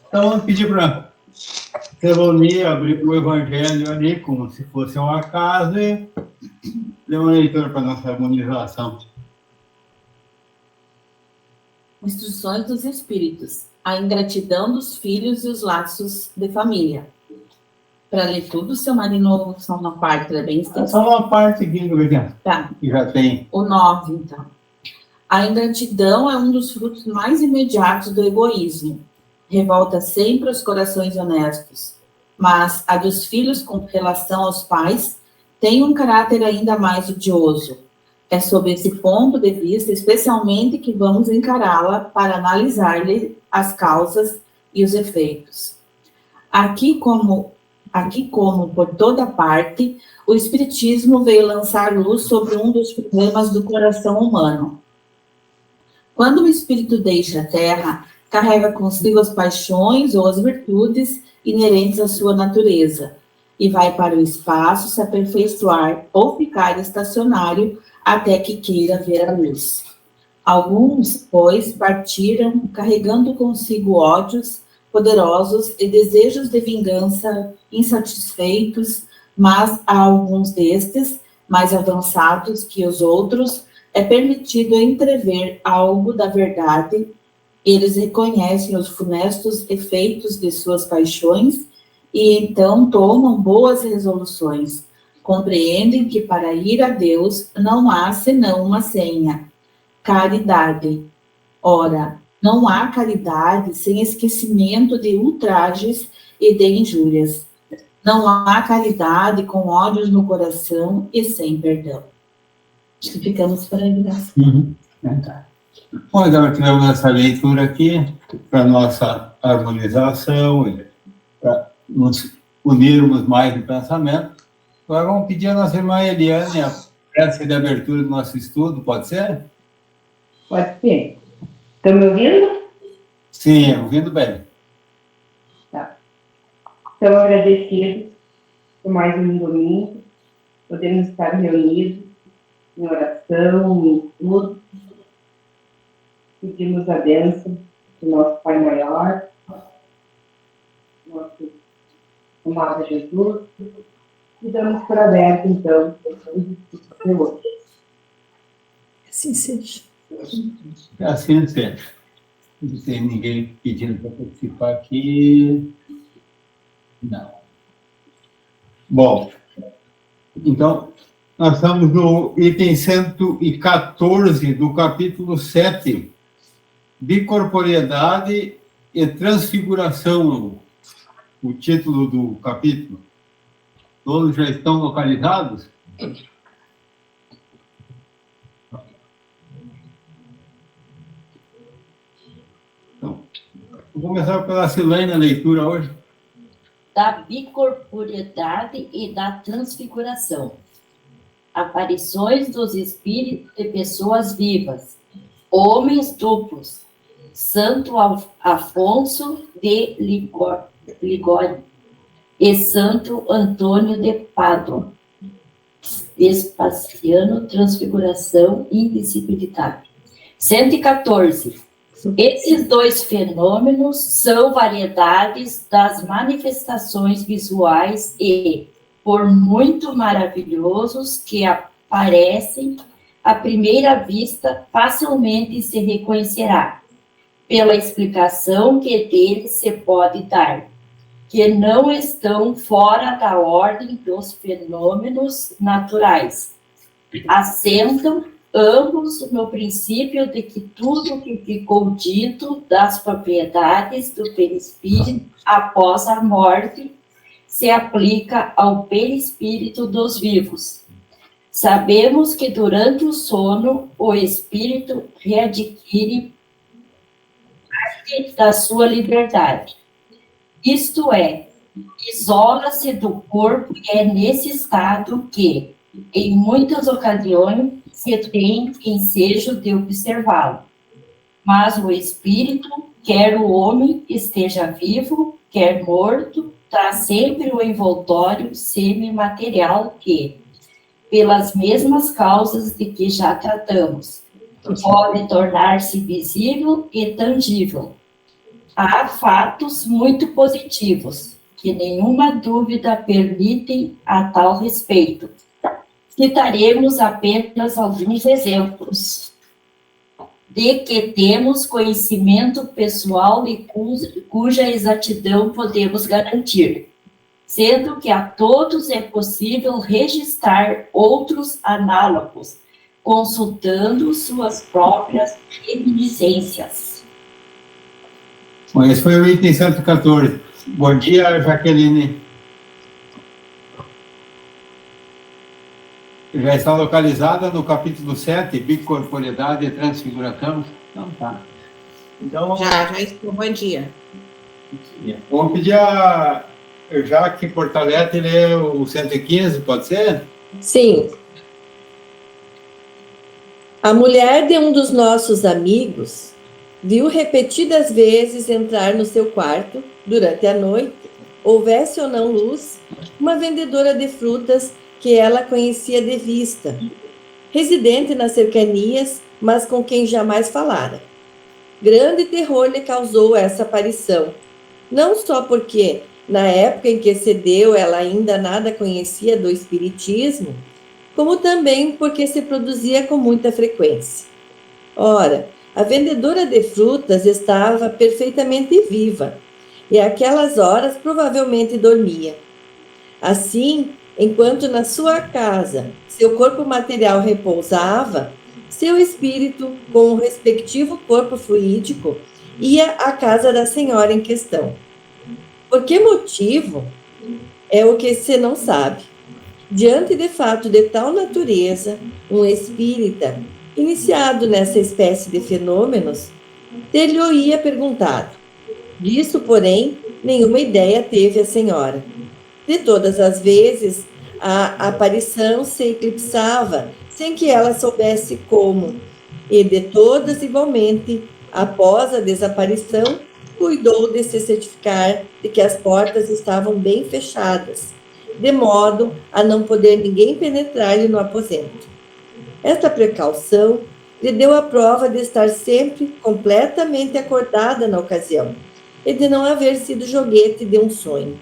Então, vamos pedir para você reunir, abrir o Evangelho ali, como se fosse uma casa, e ler uma leitura para a nossa harmonização. Instruções dos Espíritos. A ingratidão dos filhos e os laços de família. Para ler tudo, seu Marino, só uma parte, é bem extenso. Só uma parte aqui, tá. Que já tem. O 9, então. A ingratidão é um dos frutos mais imediatos do egoísmo. Revolta sempre os corações honestos. Mas a dos filhos com relação aos pais tem um caráter ainda mais odioso. É sob esse ponto de vista, especialmente, que vamos encará-la para analisar-lhe as causas e os efeitos. Aqui como por toda parte, o Espiritismo veio lançar luz sobre um dos problemas do coração humano. Quando o espírito deixa a Terra, carrega consigo as paixões ou as virtudes inerentes à sua natureza, e vai para o espaço se aperfeiçoar ou ficar estacionário até que queira ver a luz. Alguns, pois, partiram carregando consigo ódios poderosos e desejos de vingança insatisfeitos, mas a alguns destes, mais avançados que os outros, é permitido entrever algo da verdade. Eles reconhecem os funestos efeitos de suas paixões e então tomam boas resoluções. Compreendem que para ir a Deus não há senão uma senha: caridade. Ora, não há caridade sem esquecimento de ultrajes e de injúrias. Não há caridade com ódios no coração e sem perdão. Acho que ficamos por aí, né? Bom, então tivemos essa leitura aqui para nossa harmonização e para nos unirmos mais no pensamento. Agora vamos pedir à nossa irmã Eliane a prece de abertura do nosso estudo, pode ser? Pode ser. Estão me ouvindo? Sim, ouvindo bem. Tá. Estamos agradecidos por mais um domingo. Podemos estar reunidos em oração, em estudo. Pedimos a bênção do nosso Pai Maior, nosso amado Jesus, e damos por aberto, então, o hoje. Assim seja. Assim seja. Não tem ninguém pedindo para participar aqui. Não. Bom, então, nós estamos no item 114 do capítulo 7, Bicorporeidade e Transfiguração, o título do capítulo. Todos já estão localizados? Então, vou começar pela Silene a leitura hoje. Da bicorporeidade e da transfiguração. Aparições dos espíritos de pessoas vivas, homens duplos, Santo Afonso de Ligório e Santo Antônio de Pádua. Vespasiano, transfiguração e invisibilidade. 114. Esses dois fenômenos são variedades das manifestações visuais e, por muito maravilhosos que aparecem, à primeira vista facilmente se reconhecerá, pela explicação que deles se pode dar, que não estão fora da ordem dos fenômenos naturais. Assentam ambos no princípio de que tudo que ficou dito das propriedades do perispírito após a morte se aplica ao perispírito dos vivos. Sabemos que durante o sono o espírito readquire parte da sua liberdade. Isto é, isola-se do corpo e é nesse estado que, em muitas ocasiões, se tem ensejo de observá-lo. Mas o espírito, quer o homem esteja vivo, quer morto, traz sempre o envoltório semimaterial que, pelas mesmas causas de que já tratamos, pode tornar-se visível e tangível. há fatos muito positivos, que nenhuma dúvida permitem a tal respeito. Citaremos apenas alguns exemplos de que temos conhecimento pessoal e cuja exatidão podemos garantir, sendo que a todos é possível registrar outros análogos, consultando suas próprias reminiscências. Bom, esse foi o item 114. Bom dia, Jaqueline. Já está localizada no capítulo 7, bicorporeidade e transfiguração? Então tá. Então, Já estou. Bom dia. vamos pedir a Jaque Portalete ler o 115, pode ser? Sim. A mulher de um dos nossos amigos viu repetidas vezes entrar no seu quarto, durante a noite, houvesse ou não luz, uma vendedora de frutas que ela conhecia de vista, residente nas cercanias, mas com quem jamais falara. Grande terror lhe causou essa aparição, não só porque, na época em que se deu, ela ainda nada conhecia do espiritismo, como também porque se produzia com muita frequência. Ora, a vendedora de frutas estava perfeitamente viva, e àquelas horas provavelmente dormia. Assim, enquanto na sua casa seu corpo material repousava, seu espírito, com o respectivo corpo fluídico, ia à casa da senhora em questão. Por que motivo? É o que se não sabe. Diante de fato de tal natureza, um espírita, iniciado nessa espécie de fenômenos, ter-lhe-ia perguntado. Disso, porém, nenhuma ideia teve a senhora. De todas as vezes, a aparição se eclipsava, sem que ela soubesse como, e de todas, igualmente, após a desaparição, cuidou de se certificar de que as portas estavam bem fechadas, de modo a não poder ninguém penetrar-lhe no aposento. Esta precaução lhe deu a prova de estar sempre completamente acordada na ocasião, e de não haver sido joguete de um sonho.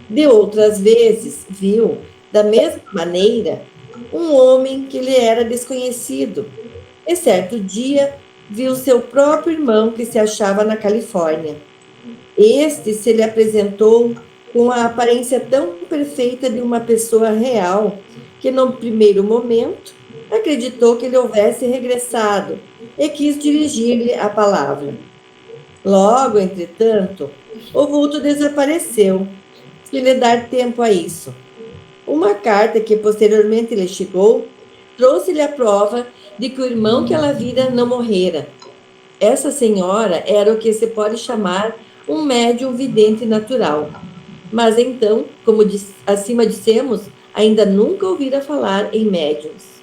De outras vezes, viu, da mesma maneira, um homem que lhe era desconhecido, e certo dia viu seu próprio irmão que se achava na Califórnia. Este se lhe apresentou com a aparência tão perfeita de uma pessoa real, que no primeiro momento acreditou que ele houvesse regressado e quis dirigir-lhe a palavra. Logo, entretanto, o vulto desapareceu, sem lhe dar tempo a isso. Uma carta que posteriormente lhe chegou trouxe-lhe a prova de que o irmão que ela vira não morrera. Essa senhora era o que se pode chamar um médium vidente natural. Mas então, como acima dissemos, ainda nunca ouvira falar em médiums.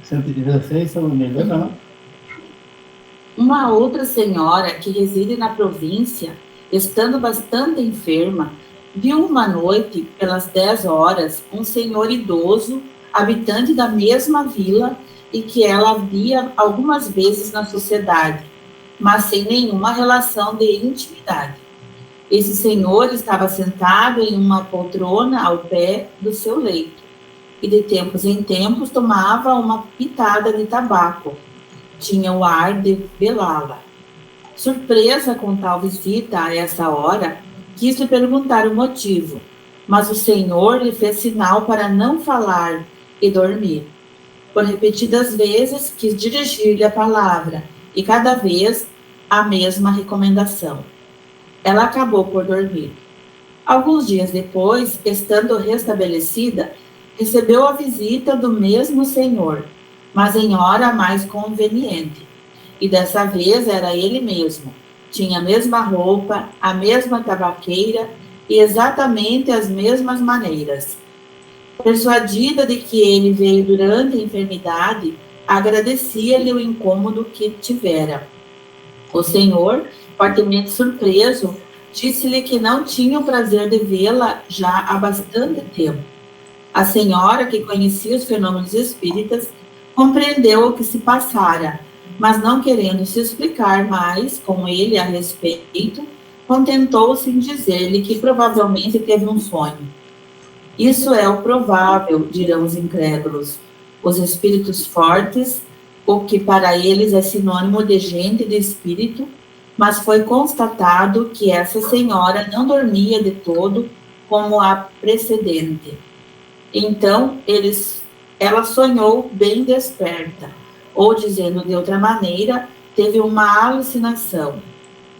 116, se eu não me engano. Uma outra senhora que reside na província, estando bastante enferma, viu uma noite, pelas 10 horas, um senhor idoso, habitante da mesma vila e que ela via algumas vezes na sociedade, mas sem nenhuma relação de intimidade. Esse senhor estava sentado em uma poltrona ao pé do seu leito, e de tempos em tempos tomava uma pitada de tabaco. Tinha o ar de velá-la. Surpresa com tal visita a essa hora, quis lhe perguntar o motivo, mas o senhor lhe fez sinal para não falar e dormir. Por repetidas vezes, quis dirigir-lhe a palavra, e cada vez a mesma recomendação. Ela acabou por dormir. Alguns dias depois, estando restabelecida, recebeu a visita do mesmo senhor, mas em hora mais conveniente. E dessa vez era ele mesmo. Tinha a mesma roupa, a mesma tabaqueira e exatamente as mesmas maneiras. Persuadida de que ele veio durante a enfermidade, agradecia-lhe o incômodo que tivera. O senhor, fortemente surpreso, disse-lhe que não tinha o prazer de vê-la já há bastante tempo. A senhora, que conhecia os fenômenos espíritas, compreendeu o que se passara, mas não querendo se explicar mais com ele a respeito, contentou-se em dizer-lhe que provavelmente teve um sonho. Isso é o provável, dirão os incrédulos. Os espíritos fortes, o que para eles é sinônimo de gente e de espírito, mas foi constatado que essa senhora não dormia de todo como a precedente. Então, ela sonhou bem desperta, ou dizendo de outra maneira, teve uma alucinação.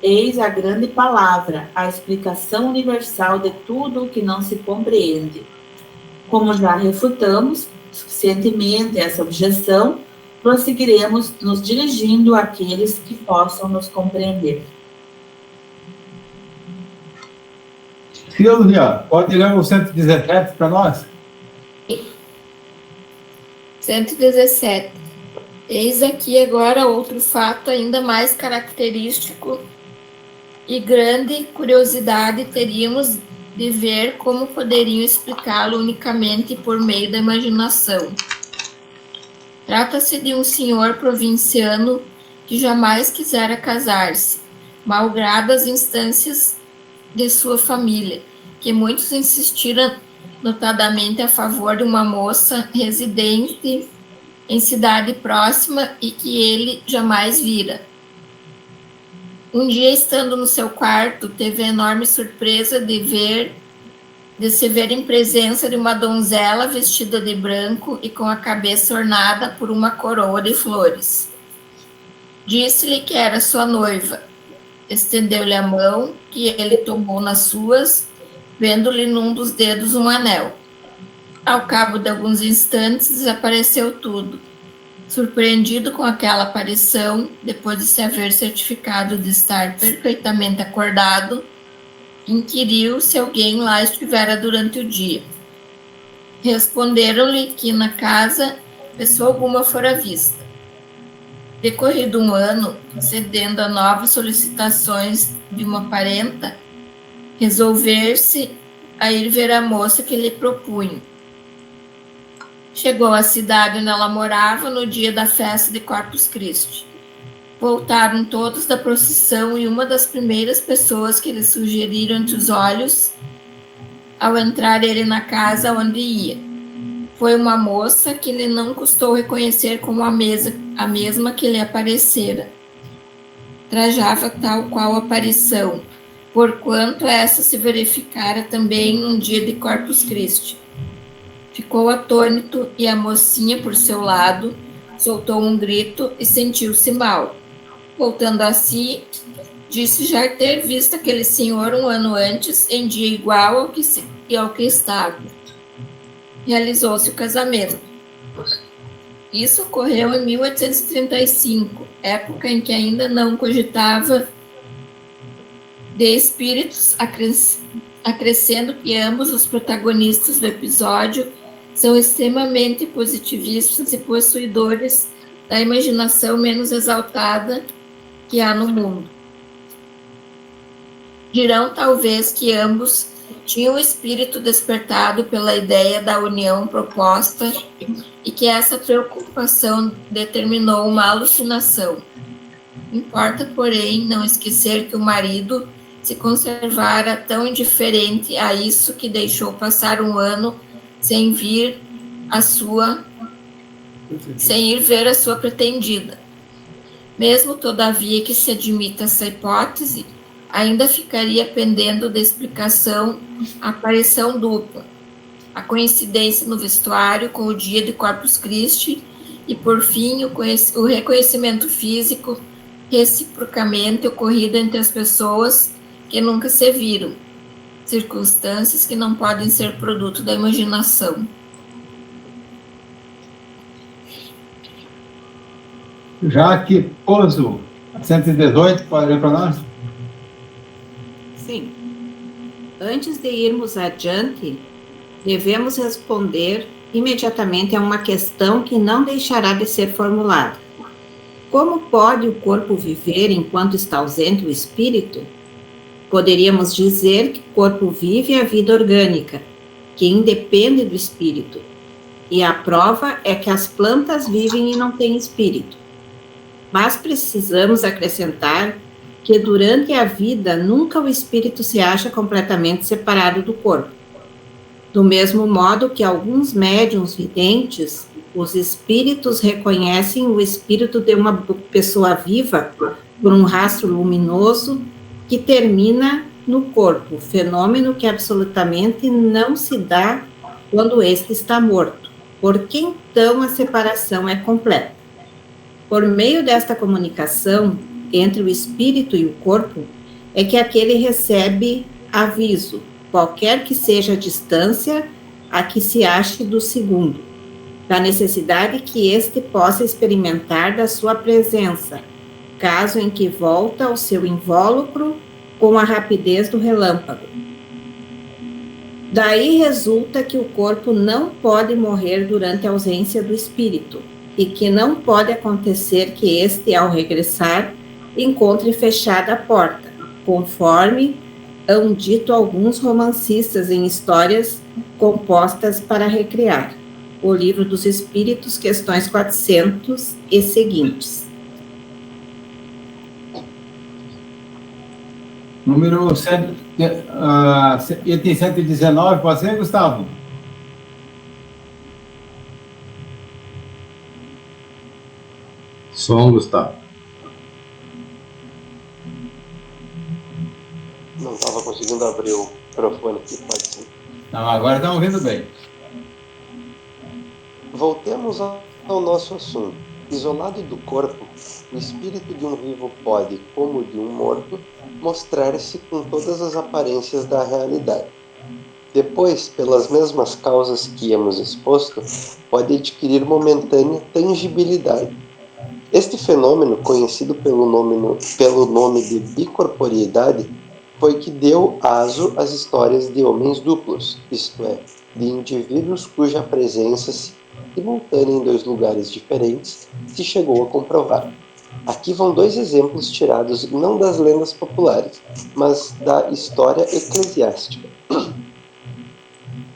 Eis a grande palavra, a explicação universal de tudo o que não se compreende. Como já refutamos suficientemente essa objeção, prosseguiremos nos dirigindo àqueles que possam nos compreender. Silvia, pode ler o 117 para nós? 117. Eis aqui agora outro fato ainda mais característico e grande curiosidade teríamos de ver como poderiam explicá-lo unicamente por meio da imaginação. Trata-se de um senhor provinciano que jamais quisera casar-se, malgrado as instâncias de sua família, que muitos insistiram notadamente a favor de uma moça residente em cidade próxima e que ele jamais vira. Um dia, estando no seu quarto, teve a enorme surpresa de se ver em presença de uma donzela vestida de branco e com a cabeça ornada por uma coroa de flores. Disse-lhe que era sua noiva. Estendeu-lhe a mão, que ele tomou nas suas, vendo-lhe num dos dedos um anel. Ao cabo de alguns instantes, desapareceu tudo. Surpreendido com aquela aparição, depois de se haver certificado de estar perfeitamente acordado, inquiriu se alguém lá estivera durante o dia. Responderam-lhe que na casa pessoa alguma fora vista. Decorrido um ano, cedendo a novas solicitações de uma parenta, resolver-se a ir ver a moça que lhe propunha. Chegou à cidade onde ela morava no dia da festa de Corpus Christi. Voltaram todos da procissão e uma das primeiras pessoas que lhe sugeriram entre os olhos, ao entrar ele na casa onde ia, foi uma moça que lhe não custou reconhecer como a mesma que lhe aparecera. Trajava tal qual aparição, porquanto essa se verificara também num dia de Corpus Christi. Ficou atônito e a mocinha, por seu lado, soltou um grito e sentiu-se mal. Voltando a si, disse já ter visto aquele senhor um ano antes, em dia igual ao que estava. Realizou-se o casamento. Isso ocorreu em 1835, época em que ainda não cogitava de espíritos, acrescendo que ambos os protagonistas do episódio são extremamente positivistas e possuidores da imaginação menos exaltada que há no mundo. Dirão talvez que ambos tinham o espírito despertado pela ideia da união proposta e que essa preocupação determinou uma alucinação. Importa, porém, não esquecer que o marido se conservara tão indiferente a isso que deixou passar um ano sem ir ver a sua pretendida. Mesmo, todavia, que se admita essa hipótese, ainda ficaria pendendo da explicação a aparição dupla, a coincidência no vestuário com o dia de Corpus Christi e, por fim, o reconhecimento físico reciprocamente ocorrido entre as pessoas que nunca se viram, circunstâncias que não podem ser produto da imaginação. Jaque Pozo, 118, pode ler para nós? Sim. Antes de irmos adiante, devemos responder imediatamente a uma questão que não deixará de ser formulada. Como pode o corpo viver enquanto está ausente o espírito? Poderíamos dizer que o corpo vive a vida orgânica, que independe do espírito. E a prova é que as plantas vivem e não têm espírito. Mas precisamos acrescentar que durante a vida nunca o espírito se acha completamente separado do corpo. Do mesmo modo que alguns médiuns videntes, os espíritos reconhecem o espírito de uma pessoa viva por um rastro luminoso que termina no corpo, fenômeno que absolutamente não se dá quando este está morto, porque então a separação é completa. Por meio desta comunicação entre o espírito e o corpo, é que aquele recebe aviso, qualquer que seja a distância a que se ache do segundo, da necessidade que este possa experimentar da sua presença, caso em que volta ao seu invólucro com a rapidez do relâmpago. Daí resulta que o corpo não pode morrer durante a ausência do espírito, e que não pode acontecer que este, ao regressar, encontre fechada a porta, conforme hão dito alguns romancistas em histórias compostas para recriar. O Livro dos Espíritos, questões 400 e seguintes. Número item 119, pode ser, Gustavo? Som, Gustavo. Não estava conseguindo abrir o microfone aqui, pode ser. Não, agora estão ouvindo bem. Voltemos ao nosso assunto. Isolado do corpo, o espírito de um vivo pode, como de um morto, mostrar-se com todas as aparências da realidade. Depois, pelas mesmas causas que hemos exposto, pode adquirir momentânea tangibilidade. Este fenômeno, conhecido pelo nome de bicorporeidade, foi que deu aso às histórias de homens duplos, isto é, de indivíduos cuja presença simultânea em dois lugares diferentes se chegou a comprovar. Aqui vão dois exemplos tirados não das lendas populares, mas da história eclesiástica.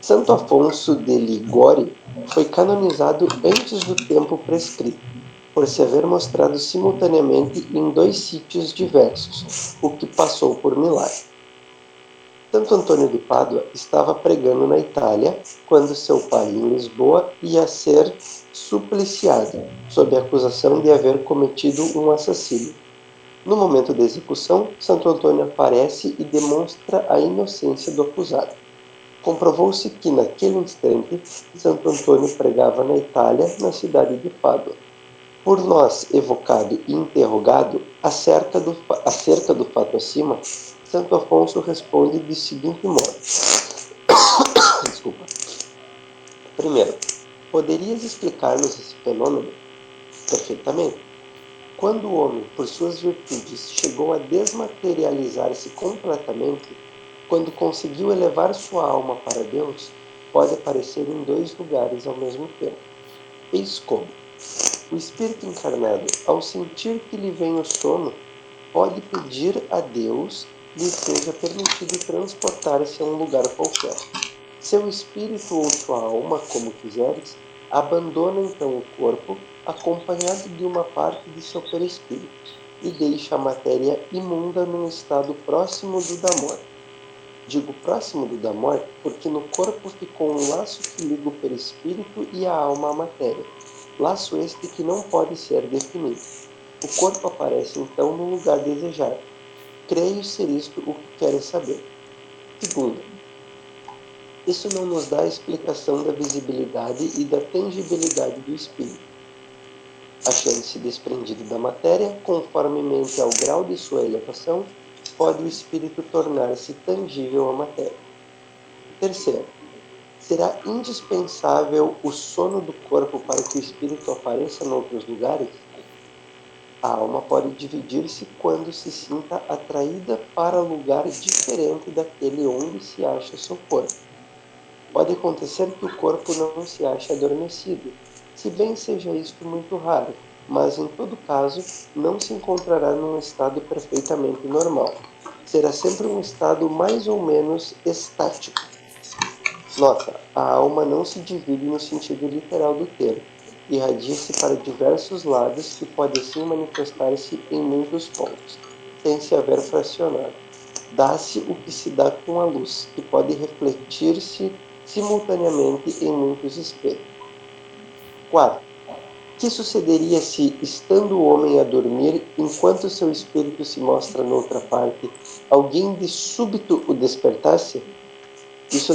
Santo Afonso de Ligório foi canonizado antes do tempo prescrito, por se haver mostrado simultaneamente em dois sítios diversos, o que passou por milagre. Santo Antônio de Pádua estava pregando na Itália quando seu pai, em Lisboa, ia ser supliciado, sob a acusação de haver cometido um assassínio. No momento da execução, Santo Antônio aparece e demonstra a inocência do acusado. Comprovou-se que, naquele instante, Santo Antônio pregava na Itália, na cidade de Pádua. Por nós evocado e interrogado acerca do fato acima, Santo Afonso responde de seguinte modo. Desculpa. Primeiro, poderias explicar-nos esse fenômeno? Perfeitamente. Quando o homem, por suas virtudes, chegou a desmaterializar-se completamente, quando conseguiu elevar sua alma para Deus, pode aparecer em dois lugares ao mesmo tempo. Eis como. O espírito encarnado, ao sentir que lhe vem o sono, pode pedir a Deus lhe seja permitido transportar-se a um lugar qualquer. Seu espírito ou sua alma, como quiseres, abandona então o corpo, acompanhado de uma parte de seu perispírito, e deixa a matéria imunda num estado próximo do da morte. Digo próximo do da morte porque no corpo ficou um laço que liga o perispírito e a alma à matéria. Laço este que não pode ser definido. O corpo aparece então no lugar desejado. Creio ser isto o que queres saber. Segundo, isso não nos dá a explicação da visibilidade e da tangibilidade do espírito. Achando-se desprendido da matéria, conformemente ao grau de sua elevação, pode o espírito tornar-se tangível à matéria. Terceiro, será indispensável o sono do corpo para que o espírito apareça em outros lugares? A alma pode dividir-se quando se sinta atraída para lugar diferente daquele onde se acha seu corpo. Pode acontecer que o corpo não se ache adormecido, se bem seja isto muito raro, mas em todo caso não se encontrará num estado perfeitamente normal. Será sempre um estado mais ou menos estático. Nota, a alma não se divide no sentido literal do termo. irradia-se para diversos lados e pode assim manifestar-se em muitos pontos, sem se haver fracionado. Dá-se o que se dá com a luz, que pode refletir-se simultaneamente em muitos espelhos. 4. Que sucederia se, estando o homem a dormir, enquanto seu espírito se mostra noutra parte, alguém de súbito o despertasse? Isso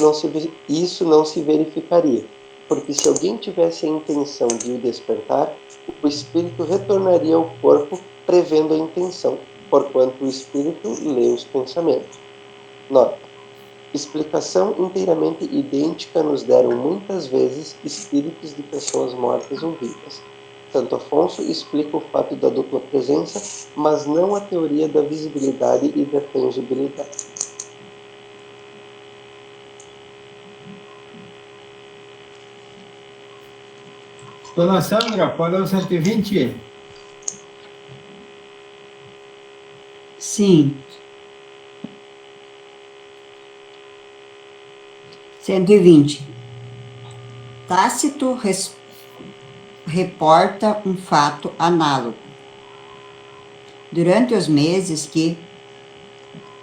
não se verificaria, porque se alguém tivesse a intenção de o despertar, o espírito retornaria ao corpo prevendo a intenção, porquanto o espírito lê os pensamentos. Nota: explicação inteiramente idêntica nos deram muitas vezes espíritos de pessoas mortas ou vivas. Santo Afonso explica o fato da dupla presença, mas não a teoria da visibilidade e da tangibilidade. Dona Sandra, qual é o 120? Sim. 120. Tácito reporta um fato análogo. Durante os meses que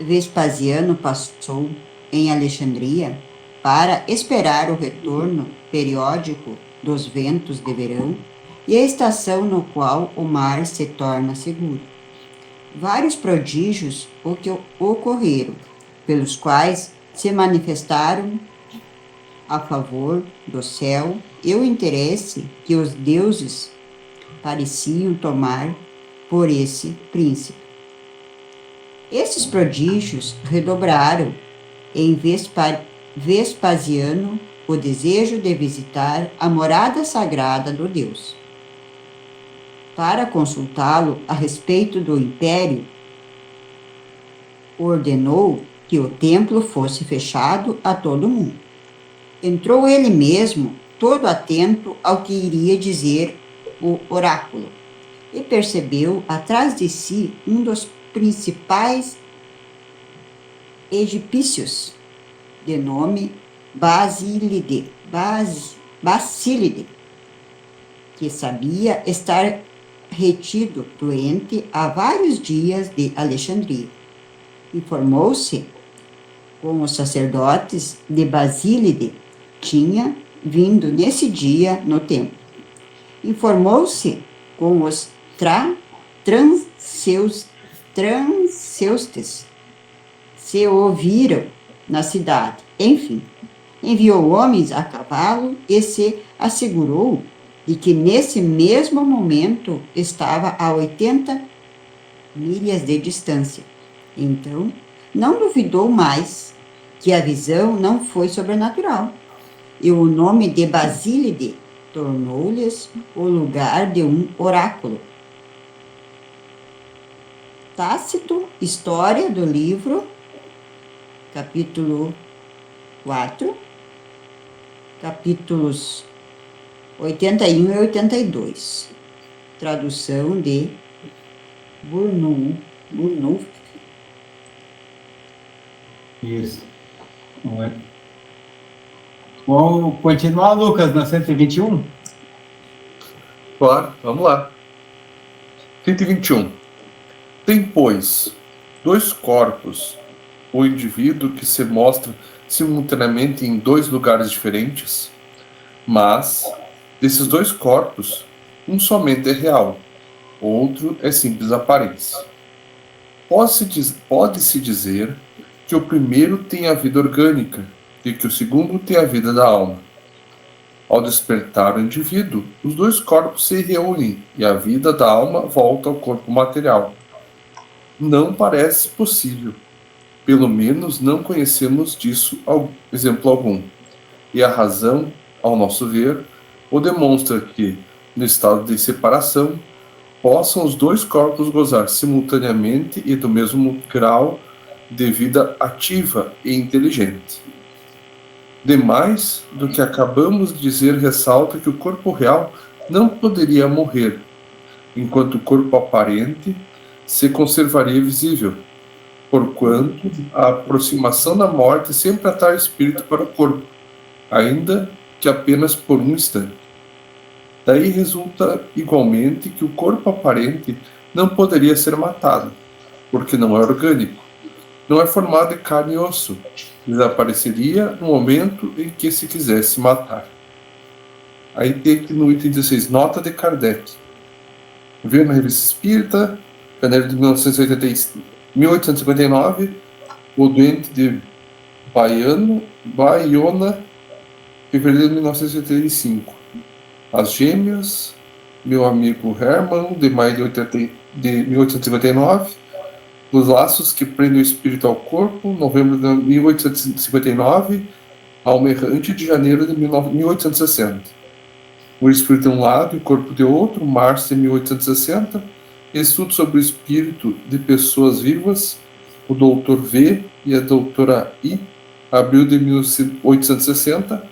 Vespasiano passou em Alexandria para esperar o retorno periódico dos ventos de verão e a estação no qual o mar se torna seguro, vários prodígios ocorreram, pelos quais se manifestaram a favor do céu e o interesse que os deuses pareciam tomar por esse príncipe. Esses prodígios redobraram em Vespasiano o desejo de visitar a morada sagrada do Deus. Para consultá-lo a respeito do império, ordenou que o templo fosse fechado a todo mundo. Entrou ele mesmo, todo atento ao que iria dizer o oráculo, e percebeu atrás de si um dos principais egípcios, de nome Basílide, que sabia estar retido doente há vários dias de Alexandria. Informou-se com os sacerdotes de Basílide, tinha vindo nesse dia no templo. Informou-se com os transeustes, se ouviram na cidade. Enfim, enviou homens a cavalo e se assegurou de que nesse mesmo momento estava a 80 milhas de distância. Então, não duvidou mais que a visão não foi sobrenatural, e o nome de Basílide tornou-lhes o lugar de um oráculo. Tácito, História do Livro, capítulo 4, capítulos 81 e 82. Tradução de Burnouf. Isso. Vamos continuar, Lucas, na 121? Claro, vamos lá. 121. Tem, pois, dois corpos, o indivíduo que se mostra simultaneamente em dois lugares diferentes, mas, desses dois corpos, um somente é real, outro é simples aparência. Pode-se dizer que o primeiro tem a vida orgânica e que o segundo tem a vida da alma. Ao despertar o indivíduo, os dois corpos se reúnem e a vida da alma volta ao corpo material. Não parece possível. Pelo menos não conhecemos disso exemplo algum. E a razão, ao nosso ver, o demonstra que, no estado de separação, possam os dois corpos gozar simultaneamente e do mesmo grau de vida ativa e inteligente. Demais do que acabamos de dizer ressalta que o corpo real não poderia morrer, enquanto o corpo aparente se conservaria visível, porquanto a aproximação da morte sempre atrai o espírito para o corpo, ainda que apenas por um instante. Daí resulta igualmente que o corpo aparente não poderia ser matado, porque não é orgânico, não é formado de carne e osso, desapareceria no momento em que se quisesse matar. Aí tem aqui no item 16, nota de Kardec. Veio na Revista Espírita, janeiro de 1859, o doente de Baiona, fevereiro de 1985. As Gêmeas, meu amigo Hermann, de maio de 1859. Os Laços que prendem o espírito ao corpo, novembro de 1859. Alma Errante, de janeiro de 1860. O espírito de um lado e o corpo de outro, março de 1860. Estudo sobre o espírito de pessoas vivas, o doutor V e a doutora I, abril de 1860.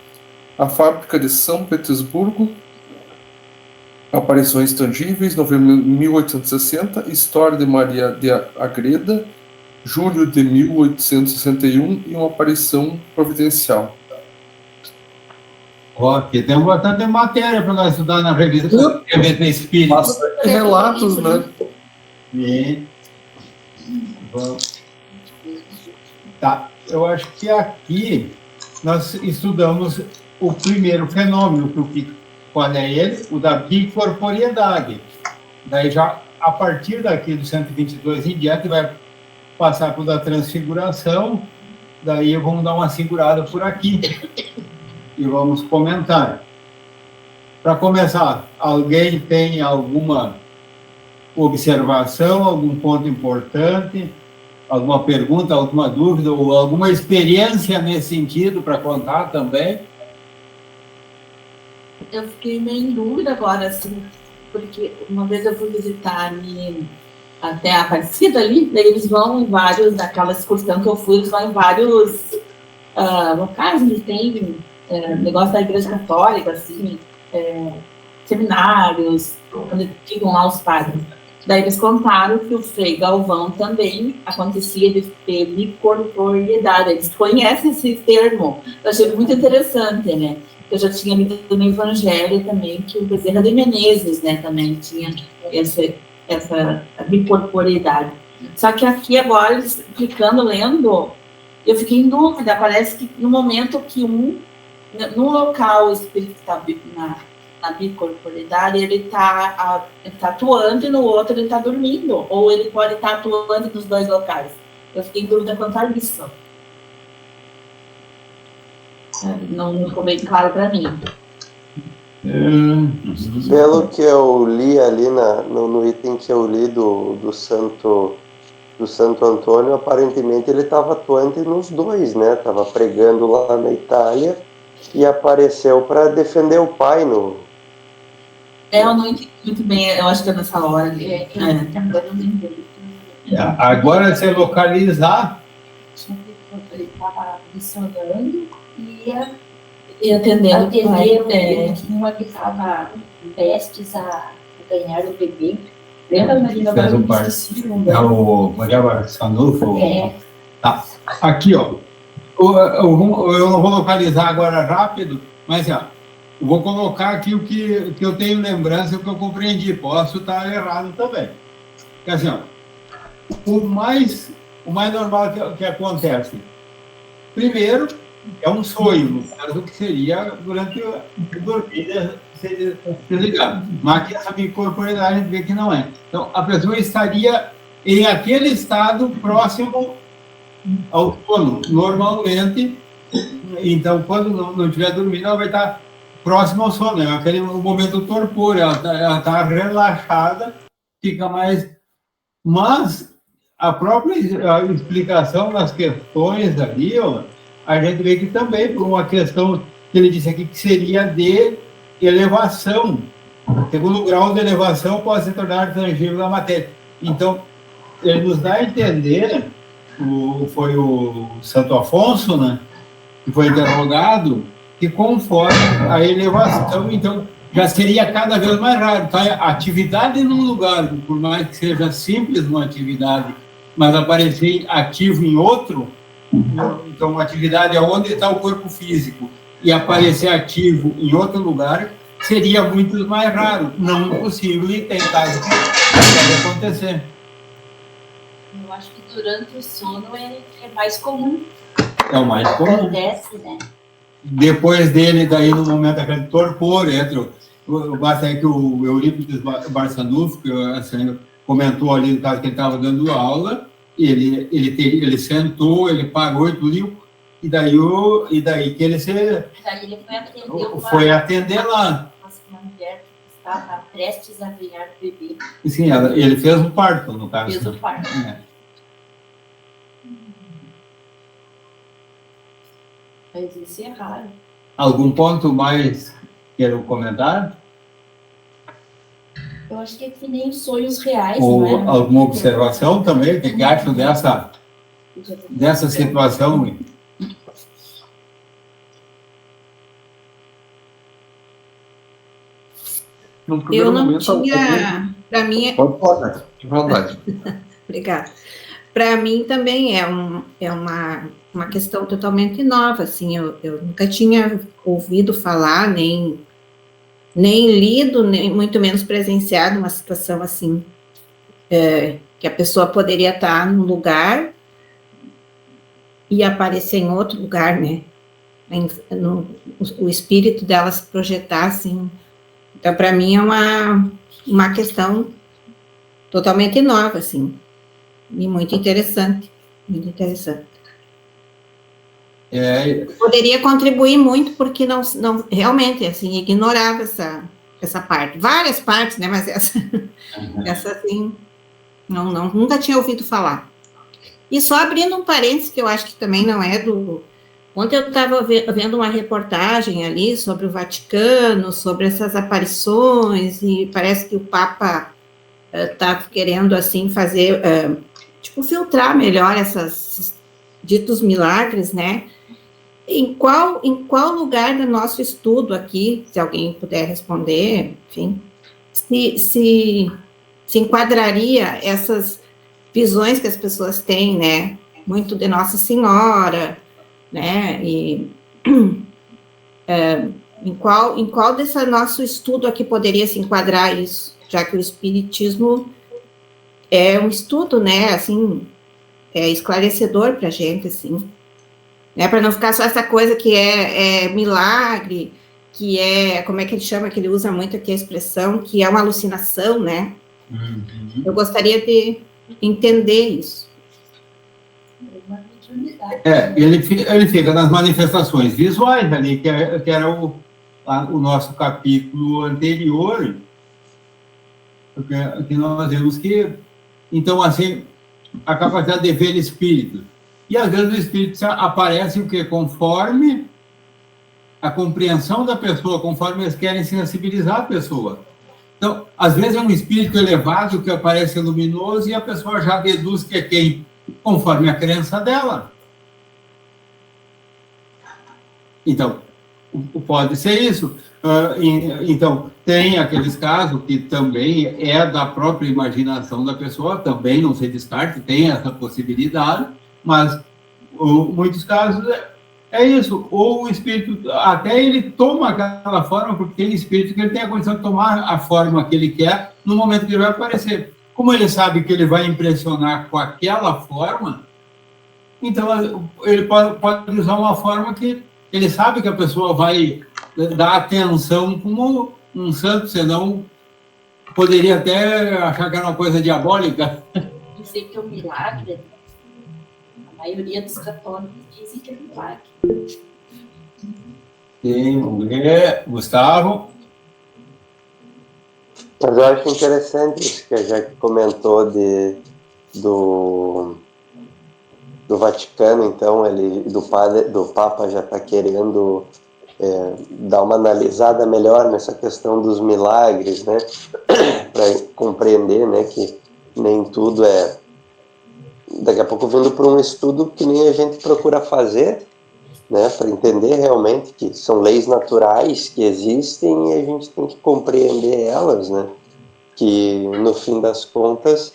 A Fábrica de São Petersburgo, Aparições Tangíveis, novembro de 1860. História de Maria de Agreda, julho de 1861. E uma aparição providencial. Ó, aqui tem bastante matéria para nós estudar na revista Revista Espírita. Bastante relatos, né? E, tá, eu acho que aqui nós estudamos o primeiro fenômeno, qual é ele? O da bicorporiedade. Daí já, a partir daqui do 122 em diante, vai passar por da transfiguração, daí vamos dar uma segurada por aqui e vamos comentar. Para começar, alguém tem alguma observação, algum ponto importante, alguma pergunta, alguma dúvida ou alguma experiência nesse sentido para contar também? Eu fiquei meio em dúvida agora, assim, porque uma vez eu fui visitar até a Aparecida ali, daí eles vão em vários, naquela excursão que eu fui, eles vão em vários locais onde tem negócio da Igreja Católica, assim, seminários, onde ficam lá os padres. Daí eles contaram que o Frei Galvão também acontecia de ter bicorporiedade. Eles conhecem esse termo. Eu achei muito interessante, né? Eu já tinha lido no Evangelho também que o Bezerra de Menezes, né, também tinha essa bicorporiedade. Só que aqui agora, eles explicando, lendo, eu fiquei em dúvida. Parece que no momento que no local o espírito está na bicorporiedade, ele está atuando e no outro ele está dormindo. Ou ele pode estar atuando nos dois locais. Eu fiquei em dúvida quanto a isso. Não ficou bem claro para mim. Pelo que eu li ali no item que eu li do Santo Antônio, aparentemente ele estava atuante nos dois, né? Estava pregando lá na Itália e apareceu para defender o pai no... Eu não entendi muito bem, eu acho que é nessa hora. Agora, se localizar... Ele estava funcionando e atendendo uma que estava prestes a ganhar o bebê. Lembra, Marina? É o Maria Sanufo? Tá. Aqui, ó. Eu não vou localizar agora rápido, mas ó, eu vou colocar aqui o que eu tenho lembrança, o que eu compreendi. Posso estar errado também. Porque, assim, ó, o mais normal que acontece, primeiro, é um sonho, no caso, que seria durante a dormida, se ligar. Mas aqui essa bicorporiedade a gente vê que não é. Então, a pessoa estaria em aquele estado próximo ao sono, normalmente. Então, quando não estiver dormindo, ela vai estar próxima ao sono. É aquele momento torpor, ela está relaxada, fica mais... Mas a própria explicação das questões ali, ó, a gente vê que também, por uma questão que ele disse aqui, que seria de elevação. Segundo grau de elevação pode se tornar tangível a matéria. Então, ele nos dá a entender, foi o Santo Afonso, né, que foi interrogado, que conforme a elevação, então, já seria cada vez mais raro. Então, a atividade num lugar, por mais que seja simples uma atividade, mas aparecer ativo em outro, então, a atividade é onde está o corpo físico, e aparecer ativo em outro lugar, seria muito mais raro, não impossível, e tem casos que pode acontecer. Eu acho que durante o sono é mais comum. É o mais comum. Acontece, né? Depois dele, daí no momento daquele torpor, basta aí que o Eurípides Barçanufo, que assim, comentou ali no caso que ele estava dando aula, ele sentou, ele parou e tudo, e daí que ele Daí ele foi atender lá. Uma mulher que estava prestes a ganhar o bebê. Sim, ele fez o parto, no caso. Fez o parto. É. Mas isso é raro. Algum ponto mais queiram comentar? Eu acho que é que nem sonhos reais, Ou não é? alguma observação também? O que acham dessa situação? Eu não tinha, para mim... Pode, de verdade. Obrigada. Para mim também é uma questão totalmente nova, assim, eu nunca tinha ouvido falar, nem lido, nem muito menos presenciado uma situação assim, que a pessoa poderia estar num lugar e aparecer em outro lugar, né? O espírito dela se projetar, assim. Então, para mim é uma questão totalmente nova, assim. E muito interessante, muito interessante. Poderia contribuir muito, porque não realmente, assim, ignorava essa parte. Várias partes, né, mas essa assim, nunca tinha ouvido falar. E só abrindo um parênteses, que eu acho que também não é do... Ontem eu estava vendo uma reportagem ali sobre o Vaticano, sobre essas aparições, e parece que o Papa está querendo, assim, fazer... filtrar melhor esses ditos milagres, né? Em qual lugar do nosso estudo aqui, se alguém puder responder, enfim, se enquadraria essas visões que as pessoas têm, né? Muito de Nossa Senhora, né? E em qual desse nosso estudo aqui poderia se enquadrar isso, já que o Espiritismo é um estudo, né, assim, esclarecedor para a gente, assim, né, para não ficar só essa coisa que é milagre, que como é que ele chama, que ele usa muito aqui a expressão, que é uma alucinação, né? Uhum. Eu gostaria de entender isso. Ele fica nas manifestações visuais ali, que era o nosso capítulo anterior, porque nós vemos que, então, assim, a capacidade de ver espírito. E, às vezes, o espírito aparece o quê? Conforme a compreensão da pessoa, conforme eles querem sensibilizar a pessoa. Então, às vezes, é um espírito elevado que aparece luminoso e a pessoa já deduz que é quem? Conforme a crença dela. Então, pode ser isso. Então, tem aqueles casos que também é da própria imaginação da pessoa, também não se descarte, tem essa possibilidade, mas muitos casos é isso. Ou o espírito, até ele toma aquela forma, porque tem espírito que ele tem a condição de tomar a forma que ele quer no momento que ele vai aparecer. Como ele sabe que ele vai impressionar com aquela forma, então ele pode usar uma forma que ele sabe que a pessoa vai dar atenção como um santo, senão poderia até achar que era uma coisa diabólica. Dizer que é um milagre, a maioria dos católicos dizem que é um milagre. Sim, vamos ver. Gustavo? Mas eu acho interessante isso que a Jaque comentou do Vaticano, então, do Papa já está querendo dar uma analisada melhor nessa questão dos milagres, né, para compreender, né, que nem tudo daqui a pouco vindo para um estudo que nem a gente procura fazer, né, para entender realmente que são leis naturais que existem e a gente tem que compreender elas, né, que no fim das contas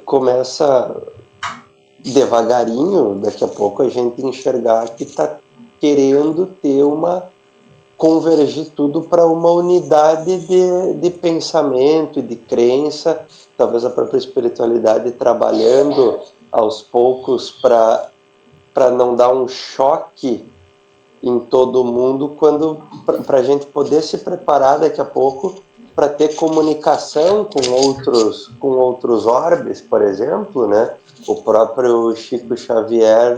começa devagarinho, daqui a pouco a gente enxergar que está querendo ter uma convergir tudo para uma unidade de pensamento e de crença, talvez a própria espiritualidade trabalhando aos poucos para não dar um choque em todo mundo, para a gente poder se preparar daqui a pouco para ter comunicação com outros orbes, por exemplo, né? O próprio Chico Xavier,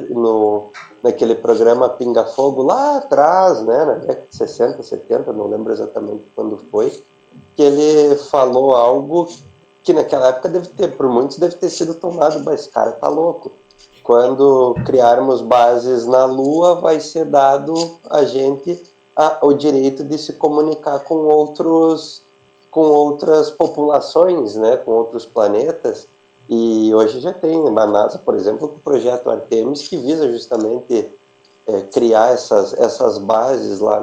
naquele programa Pinga Fogo, lá atrás, né, na década de 60, 70, não lembro exatamente quando foi, que ele falou algo que naquela época por muitos deve ter sido tomado, mas esse cara tá louco. Quando criarmos bases na Lua, vai ser dado a gente o direito de se comunicar com outras populações, né, com outros planetas. E hoje já tem na NASA, por exemplo, o projeto Artemis, que visa justamente criar essas bases lá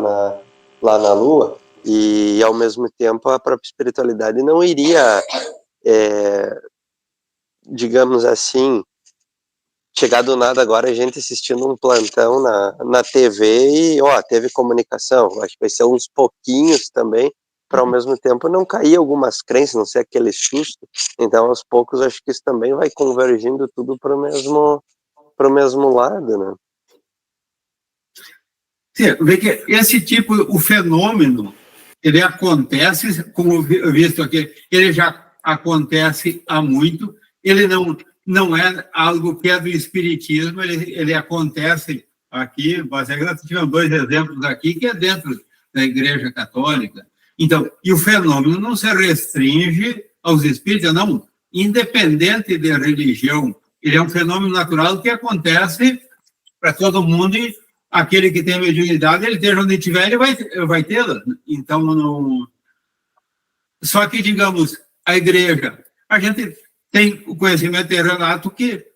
na Lua. E, ao mesmo tempo, a própria espiritualidade não iria, digamos assim, chegar do nada agora a gente assistindo um plantão na TV e, teve comunicação. Acho que vai ser uns pouquinhos também, para ao mesmo tempo não cair algumas crenças, não ser aquele susto. Então, aos poucos, acho que isso também vai convergindo tudo para o mesmo lado, né? Você vê que esse tipo, o fenômeno, ele acontece, como visto aqui, ele já acontece há muito, ele não é algo que é do espiritismo, ele acontece aqui, nós tivemos 2 exemplos aqui, que é dentro da Igreja Católica. Então, e o fenômeno não se restringe aos espíritas, não, independente de religião, ele é um fenômeno natural que acontece para todo mundo, e aquele que tem mediunidade, ele esteja onde estiver, ele vai tê-la. Então, não... Só que, digamos, a igreja, a gente tem o conhecimento de Renato que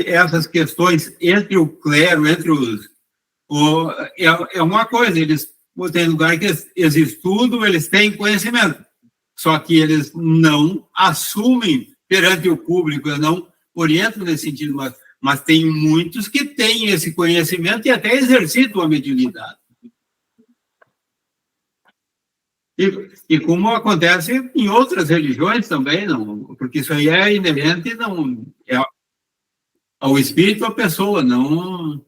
essas questões entre o clero, entre é uma coisa, eles têm lugar que eles estudam, eles têm conhecimento, só que eles não assumem perante o público, não orientam nesse sentido, mas tem muitos que têm esse conhecimento e até exercitam a mediunidade. E como acontece em outras religiões também, não, porque isso aí é inerente ao espírito, à pessoa, não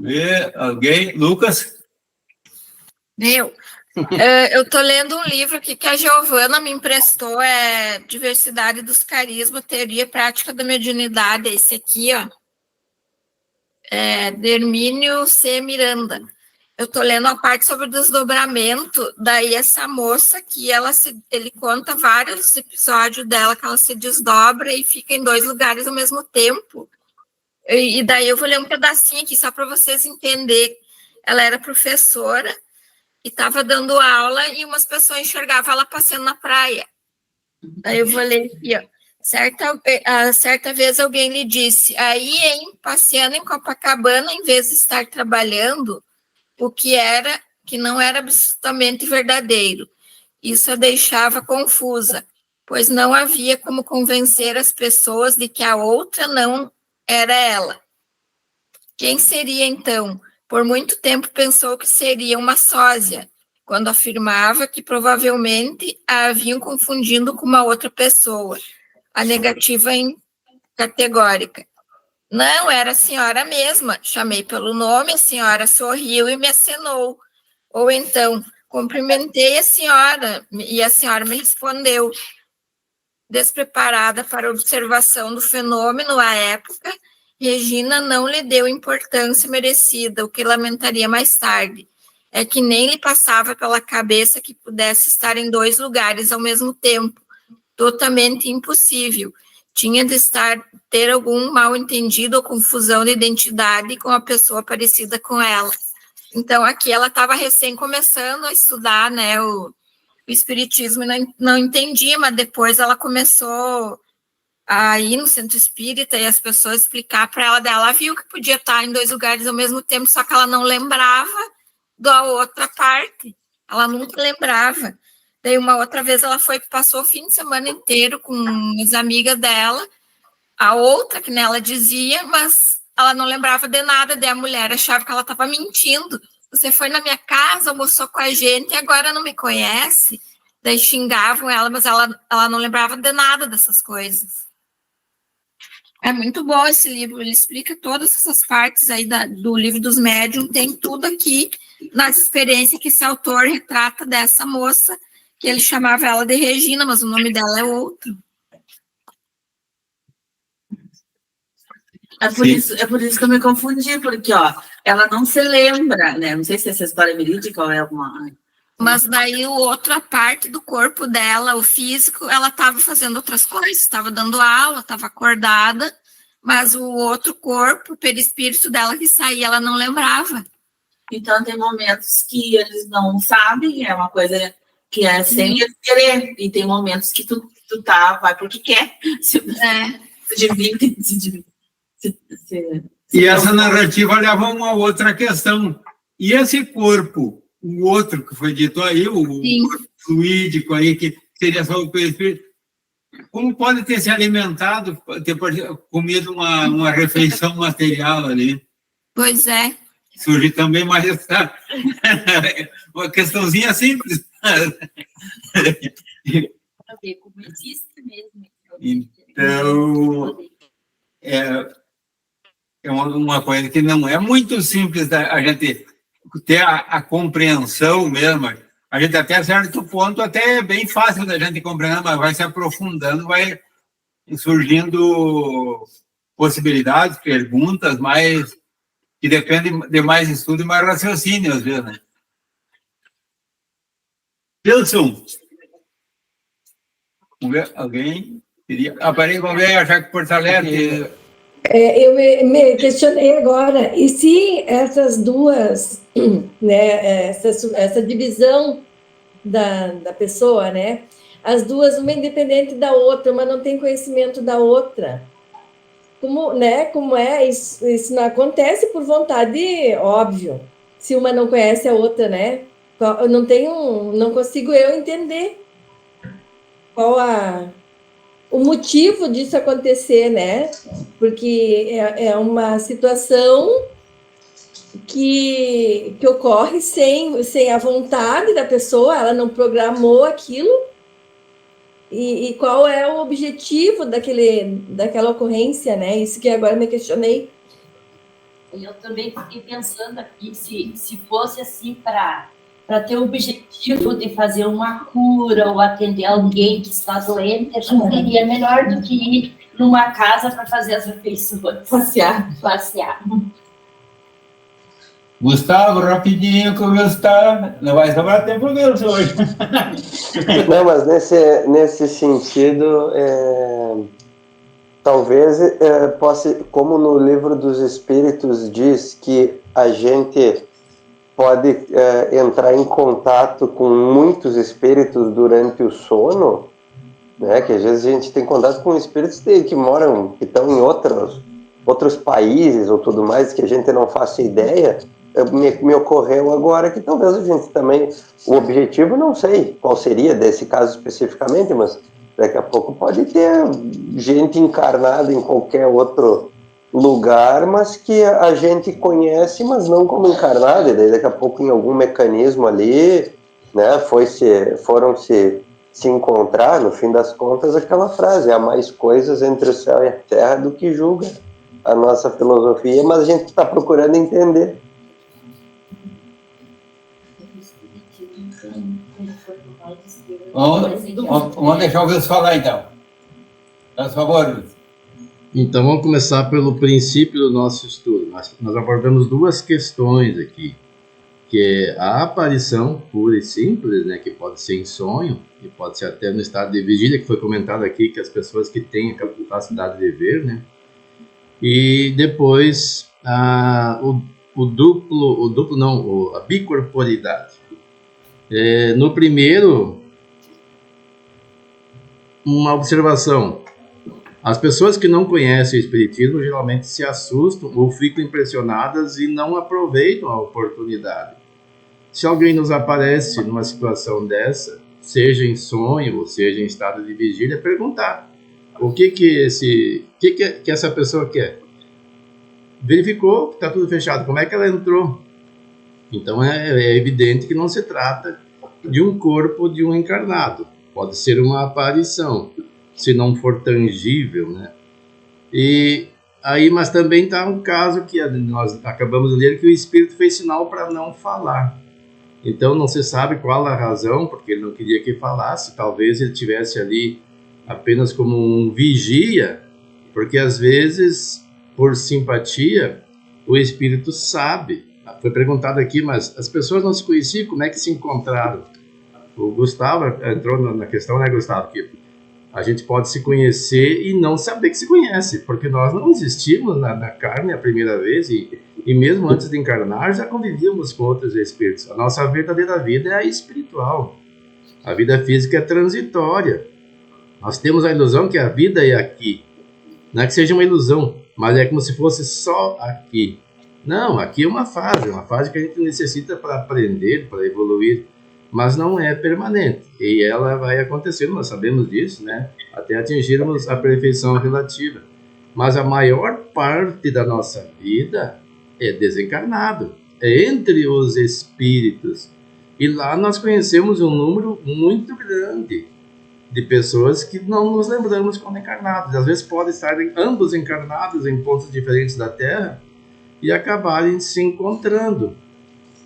vê alguém. Lucas? Eu estou lendo um livro aqui que a Giovana me emprestou, é Diversidade dos Carismas, Teoria e Prática da Mediunidade, esse aqui, ó, de Hermínio C. Miranda. Eu estou lendo a parte sobre o desdobramento, daí essa moça que ele conta vários episódios dela, que ela se desdobra e fica em 2 lugares ao mesmo tempo. E daí eu vou ler um pedacinho aqui, só para vocês entenderem. Ela era professora e estava dando aula e umas pessoas enxergavam ela passeando na praia. Daí eu vou ler aqui, ó. Certa vez alguém lhe disse, aí, passeando em Copacabana, em vez de estar trabalhando, o que não era absolutamente verdadeiro. Isso a deixava confusa, pois não havia como convencer as pessoas de que a outra não era ela. Quem seria, então? Por muito tempo pensou que seria uma sósia, quando afirmava que provavelmente a haviam confundindo com uma outra pessoa. A negativa categórica. Não, era a senhora mesma. Chamei pelo nome, a senhora sorriu e me acenou. Ou então, cumprimentei a senhora e a senhora me respondeu. Despreparada para a observação do fenômeno à época, Regina não lhe deu importância merecida, o que lamentaria mais tarde. É que nem lhe passava pela cabeça que pudesse estar em 2 lugares ao mesmo tempo. Totalmente impossível. Tinha de ter algum mal-entendido ou confusão de identidade com a pessoa parecida com ela. Então, aqui ela estava recém começando a estudar, né, o espiritismo, e não entendia, mas depois ela começou a ir no centro espírita e as pessoas explicar para ela, ela viu que podia estar em 2 lugares ao mesmo tempo, só que ela não lembrava da outra parte, ela nunca lembrava. Daí uma outra vez ela passou o fim de semana inteiro com as amigas dela, a outra que ela dizia, mas ela não lembrava de nada, daí a mulher achava que ela estava mentindo, você foi na minha casa, almoçou com a gente e agora não me conhece. Daí xingavam ela, mas ela não lembrava de nada dessas coisas. É muito bom esse livro, ele explica todas essas partes aí do livro dos médiuns, tem tudo aqui nas experiências que esse autor retrata dessa moça, que ele chamava ela de Regina, mas o nome dela é outro. É por isso que eu me confundi, porque, ó, ela não se lembra, né? Não sei se essa história é verídica ou é alguma... Mas daí outra parte do corpo dela, o físico, ela estava fazendo outras coisas, estava dando aula, estava acordada, mas o outro corpo, o perispírito dela que saía, ela não lembrava. Então tem momentos que eles não sabem, é uma coisa que é sem eles querer, e tem momentos que tu vai porque quer. Se divide. E essa narrativa leva a uma outra questão. E esse corpo, o outro que foi dito aí, o corpo fluídico aí, que seria só o perispírito, como pode ter se alimentado, ter comido uma refeição material ali? Pois é. Surge também mais essa uma questãozinha simples. Para ver como existe mesmo. Então, é uma coisa que não é muito simples a gente ter a compreensão mesmo. A gente até certo ponto até é bem fácil da gente compreender, mas vai se aprofundando, vai surgindo possibilidades, perguntas, mais que dependem de mais estudo e mais raciocínio, às vezes, né? Wilson, vamos ver, alguém queria... Peraí, vamos ver, achar que Porto Alegre... Eu me questionei agora, e se essas duas, né, essa divisão da pessoa, né, as duas, uma independente da outra, uma não tem conhecimento da outra, como é, isso não acontece por vontade, óbvio, se uma não conhece a outra, né, eu não consigo entender qual o motivo disso acontecer, né? Porque é uma situação que ocorre sem a vontade da pessoa, ela não programou aquilo. E qual é o objetivo daquela ocorrência, né? Isso que agora me questionei. Eu também fiquei pensando aqui, se fosse assim para ter o objetivo de fazer uma cura ou atender alguém que está doente, já seria melhor do que ir numa casa para fazer as refeições. Passear. Gustavo, rapidinho que o Gustavo. Não vai sobrar tempo mesmo hoje. Não, mas nesse sentido, talvez possa, como no Livro dos Espíritos diz que a gente pode entrar em contato com muitos espíritos durante o sono, né? Que às vezes a gente tem contato com espíritos que estão em outros países ou tudo mais, que a gente não faça ideia. Me ocorreu agora que talvez a gente também, o objetivo, não sei qual seria desse caso especificamente, mas daqui a pouco pode ter gente encarnada em qualquer outro lugar, mas que a gente conhece, mas não como encarnada, e daí daqui a pouco em algum mecanismo ali, né, foram se encontrar, no fim das contas, aquela frase, há mais coisas entre o céu e a terra do que julga a nossa filosofia, mas a gente está procurando entender. Vamos deixar o Wilson falar, então. Por favor, Wilson. Então, vamos começar pelo princípio do nosso estudo. Nós abordamos duas questões aqui, que é a aparição pura e simples, né, que pode ser em sonho, e pode ser até no estado de vigília, que foi comentado aqui, que as pessoas que têm a capacidade de ver, né, e depois a bicorporidade. No primeiro, uma observação. As pessoas que não conhecem o Espiritismo geralmente se assustam ou ficam impressionadas e não aproveitam a oportunidade. Se alguém nos aparece numa situação dessa, seja em sonho ou seja em estado de vigília, perguntar o que essa pessoa quer. Verificou que está tudo fechado, como é que ela entrou? Então é evidente que não se trata de um corpo de um encarnado. Pode ser uma aparição, se não for tangível, né? E aí, mas também está um caso que nós acabamos de ler, que o espírito fez sinal para não falar. Então não se sabe qual a razão, porque ele não queria que falasse. Talvez ele tivesse ali apenas como um vigia, porque às vezes, por simpatia, o espírito sabe. Foi perguntado aqui, mas as pessoas não se conheciam, como é que se encontraram? O Gustavo entrou na questão, né, Gustavo? Que a gente pode se conhecer e não saber que se conhece, porque nós não existimos na carne a primeira vez, e mesmo antes de encarnar já convivíamos com outros espíritos. A nossa verdadeira vida é a espiritual. A vida física é transitória. Nós temos a ilusão que a vida é aqui. Não é que seja uma ilusão, mas é como se fosse só aqui. Não, aqui é uma fase que a gente necessita para aprender, para evoluir, mas não é permanente. E ela vai acontecendo, nós sabemos disso, né? Até atingirmos a perfeição relativa. Mas a maior parte da nossa vida é desencarnado, é entre os espíritos. E lá nós conhecemos um número muito grande de pessoas que não nos lembramos como encarnados. Às vezes podem estar ambos encarnados em pontos diferentes da Terra e acabarem se encontrando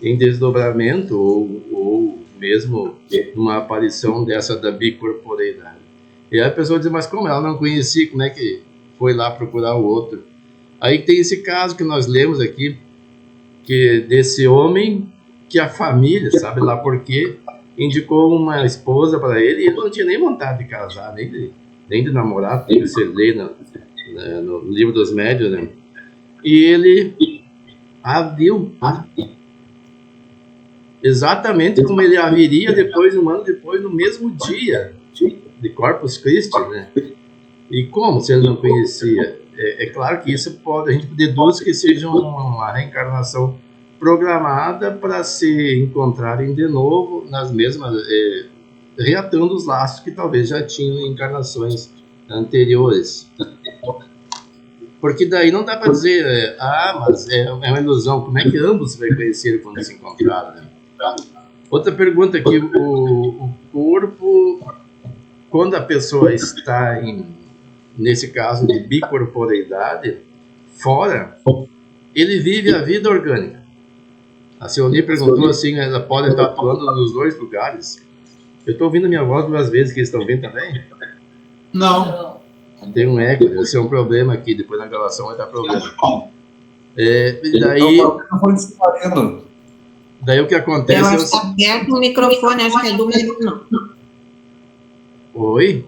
em desdobramento ou mesmo numa aparição dessa da bicorporeidade. E aí a pessoa diz, mas como ela não conhecia, como é que foi lá procurar o outro? Aí tem esse caso que nós lemos aqui, que desse homem que a família, sabe lá por quê, indicou uma esposa para ele, e ele não tinha nem vontade de casar, nem de namorar, tem que ser lê no livro dos médiuns, né? E ele a viu exatamente como ele a viria depois, um ano depois, no mesmo dia de Corpus Christi, né? E como, se ele não conhecia? É claro que isso a gente deduz que seja uma reencarnação programada para se encontrarem de novo nas mesmas, reatando os laços que talvez já tinham em encarnações anteriores. Porque daí não dá para dizer, mas é uma ilusão. Como é que ambos se vai conhecer quando se encontraram, né? Outra pergunta aqui, o corpo, quando a pessoa está nesse caso de bicorporeidade, fora, ele vive a vida orgânica. A Cione perguntou assim, ela pode estar atuando nos dois lugares. Eu estou ouvindo a minha voz 2 vezes, que eles estão vendo também? Não. Tem um eco, esse é um problema aqui, depois na gravação vai dar problema. Daí o que acontece... Eu acho que está perto do microfone, acho que é do meu... Oi?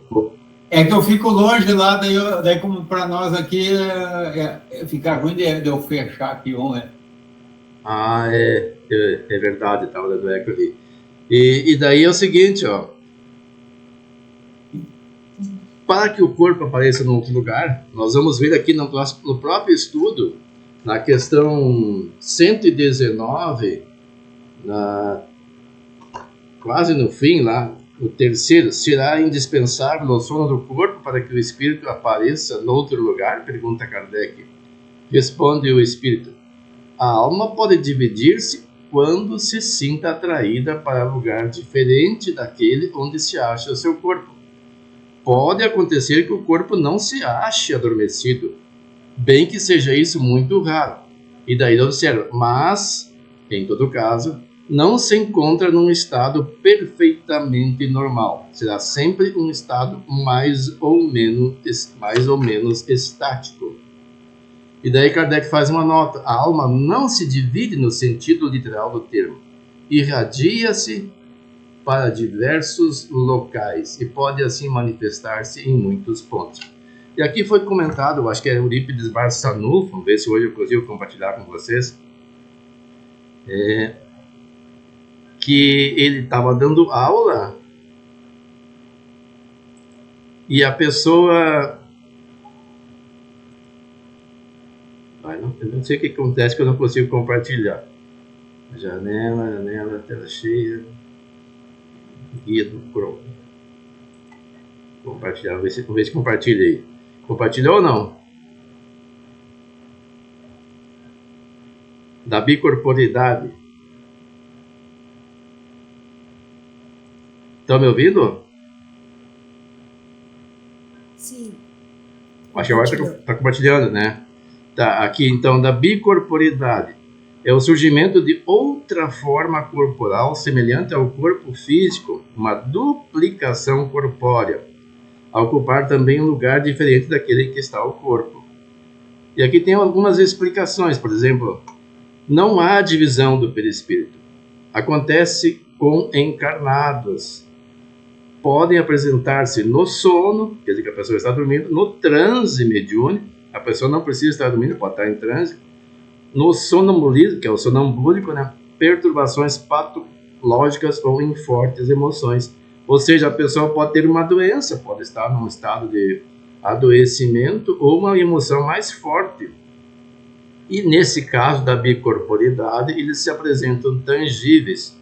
É que eu fico longe lá, daí como para nós aqui, fica ruim de eu fechar aqui um, né? É verdade, estava dando eco ali. E daí é o seguinte, ó. Para que o corpo apareça em outro lugar, nós vamos ver aqui no próprio estudo, na questão 119, quase no fim lá, o terceiro, será indispensável o sono do corpo para que o espírito apareça em outro lugar? Pergunta Kardec. Responde o espírito. A alma pode dividir-se quando se sinta atraída para lugar diferente daquele onde se acha o seu corpo. Pode acontecer que o corpo não se ache adormecido, bem que seja isso muito raro. E daí observa, mas, em todo caso, não se encontra num estado perfeitamente normal. Será sempre um estado mais ou menos estático. E daí Kardec faz uma nota. A alma não se divide no sentido literal do termo. Irradia-se para diversos locais e pode assim manifestar-se em muitos pontos. E aqui foi comentado, acho que é Eurípides Barçanufo, vamos ver se hoje eu consigo compartilhar com vocês, que ele estava dando aula e a pessoa... eu não sei o que acontece que eu não consigo compartilhar. Janela, tela cheia... Guia do Chrome. Compartilhar, vamos ver se compartilha aí. Compartilhou ou não? Da bicorporidade. Estão me ouvindo? Sim. Acho que agora está compartilhando, né? Tá, aqui então, da bicorporidade. É o surgimento de outra forma corporal semelhante ao corpo físico, uma duplicação corpórea, a ocupar também um lugar diferente daquele que está o corpo. E aqui tem algumas explicações, por exemplo, não há divisão do perispírito. Acontece com encarnados. Podem apresentar-se no sono, quer dizer que a pessoa está dormindo, no transe mediúnico, a pessoa não precisa estar dormindo, pode estar em transe, no sonambulismo, que é o sonambúlico, né? Perturbações patológicas ou em fortes emoções. Ou seja, a pessoa pode ter uma doença, pode estar num estado de adoecimento ou uma emoção mais forte. E nesse caso da bicorporidade, eles se apresentam tangíveis.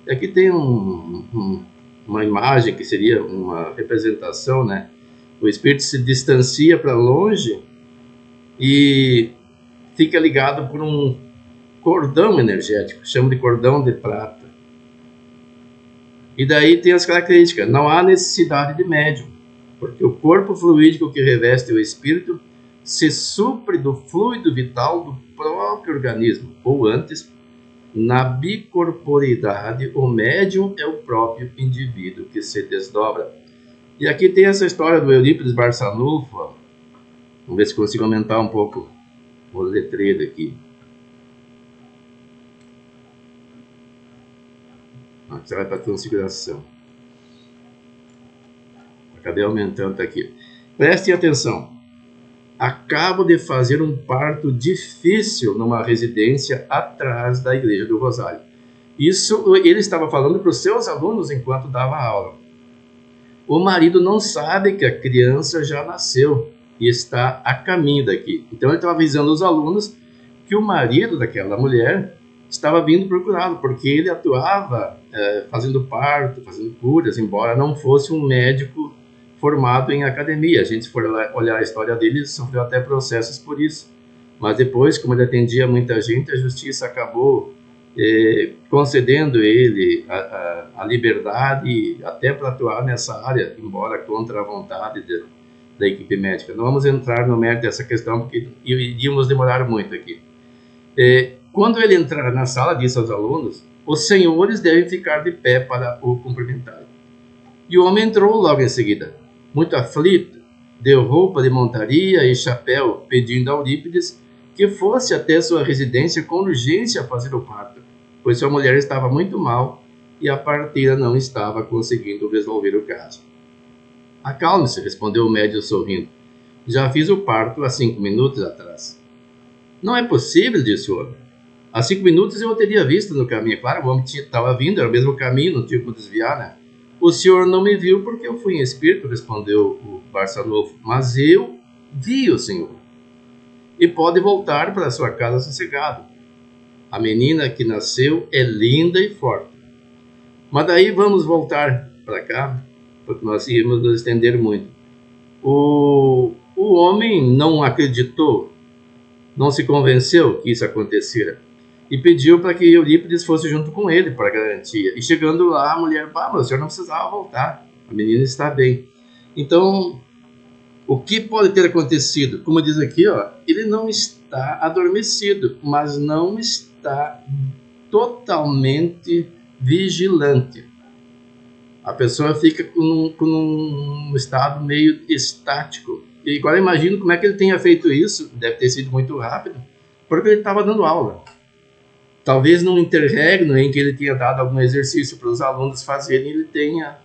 E aqui tem uma imagem que seria uma representação, né? O espírito se distancia para longe e fica ligado por um cordão energético, chama de cordão de prata. E daí tem as características, não há necessidade de médium, porque o corpo fluídico que reveste o espírito se supre do fluido vital do próprio organismo, ou antes, na bicorporidade, o médium é o próprio indivíduo que se desdobra. E aqui tem essa história do Eurípides Barçanufo. Vamos ver se consigo aumentar um pouco o letreiro aqui. Você vai para a transfiguração. Acabei aumentando, está aqui. Prestem atenção. Acabo de fazer um parto difícil numa residência atrás da Igreja do Rosário. Isso ele estava falando para os seus alunos enquanto dava aula. O marido não sabe que a criança já nasceu e está a caminho daqui. Então ele estava avisando os alunos que o marido daquela mulher estava vindo procurá-lo, porque ele atuava fazendo parto, fazendo curas, embora não fosse um médico formado em academia. A gente, se for olhar a história dele, sofreu até processos por isso. Mas depois, como ele atendia muita gente, a justiça acabou concedendo ele a liberdade até para atuar nessa área, embora contra a vontade da equipe médica. Não vamos entrar no mérito dessa questão, porque iríamos demorar muito aqui. Quando ele entrar na sala, disse aos alunos, os senhores devem ficar de pé para o cumprimentar. E o homem entrou logo em seguida, muito aflito, deu roupa de montaria e chapéu, pedindo a Eurípides que fosse até sua residência com urgência fazer o parto, pois sua mulher estava muito mal e a parteira não estava conseguindo resolver o caso. Acalme-se, respondeu o médium sorrindo. Já fiz o parto há 5 minutos atrás. Não é possível, disse o homem. Há 5 minutos eu o teria visto no caminho. Claro, o homem estava vindo, era o mesmo caminho, não tinha como desviar, né? O senhor não me viu porque eu fui em espírito, respondeu o Barçanufo. Mas eu vi o senhor. E pode voltar para sua casa sossegado. A menina que nasceu é linda e forte. Mas daí vamos voltar para cá, porque nós íamos nos estender muito. O homem não acreditou, não se convenceu que isso acontecera e pediu para que Eurípides fosse junto com ele para garantia. E chegando lá, a mulher, mas o senhor não precisava voltar, a menina está bem. Então, o que pode ter acontecido? Como diz aqui, ele não está adormecido, mas não está totalmente vigilante. A pessoa fica com um estado meio estático. E agora imagino como é que ele tenha feito isso, deve ter sido muito rápido, porque ele estava dando aula. Talvez num interregno em que ele tinha dado algum exercício para os alunos fazerem, ele tenha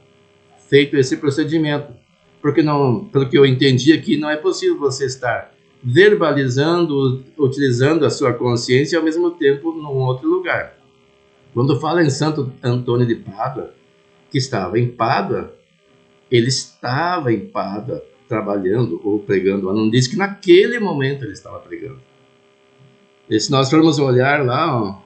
feito esse procedimento. Porque não, pelo que eu entendi aqui, não é possível você estar verbalizando, utilizando a sua consciência e ao mesmo tempo num outro lugar. Quando fala em Santo Antônio de Pádua, que estava em Pádua, ele estava em Pádua trabalhando ou pregando. Não diz que naquele momento ele estava pregando. E se nós formos olhar lá,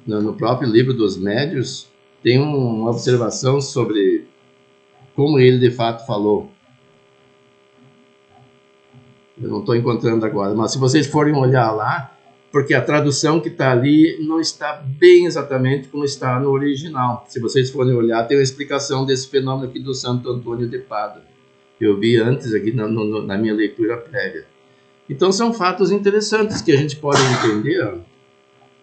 no próprio livro dos médiuns, tem uma observação sobre como ele de fato falou. Eu não estou encontrando agora, mas se vocês forem olhar lá, porque a tradução que está ali não está bem exatamente como está no original. Se vocês forem olhar, tem uma explicação desse fenômeno aqui do Santo Antônio de Pádua. Eu vi antes aqui na minha leitura prévia. Então são fatos interessantes que a gente pode entender.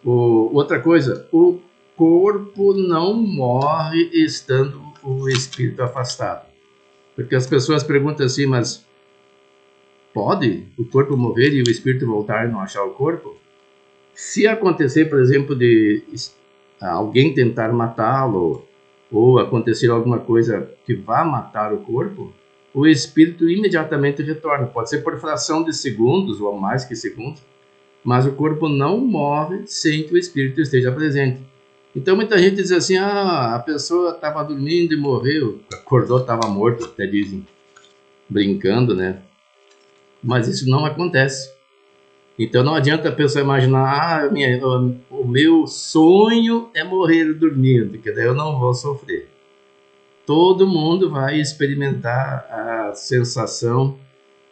Outra coisa, o corpo não morre estando o espírito afastado. Porque as pessoas perguntam assim, mas pode o corpo morrer e o espírito voltar e não achar o corpo? Se acontecer, por exemplo, de alguém tentar matá-lo ou acontecer alguma coisa que vá matar o corpo, o espírito imediatamente retorna. Pode ser por fração de segundos ou mais que segundos, mas o corpo não morre sem que o espírito esteja presente. Então muita gente diz assim, a pessoa estava dormindo e morreu, acordou, estava morto, até dizem, brincando, né? Mas isso não acontece. Então não adianta a pessoa imaginar, o meu sonho é morrer dormindo, que daí eu não vou sofrer. Todo mundo vai experimentar a sensação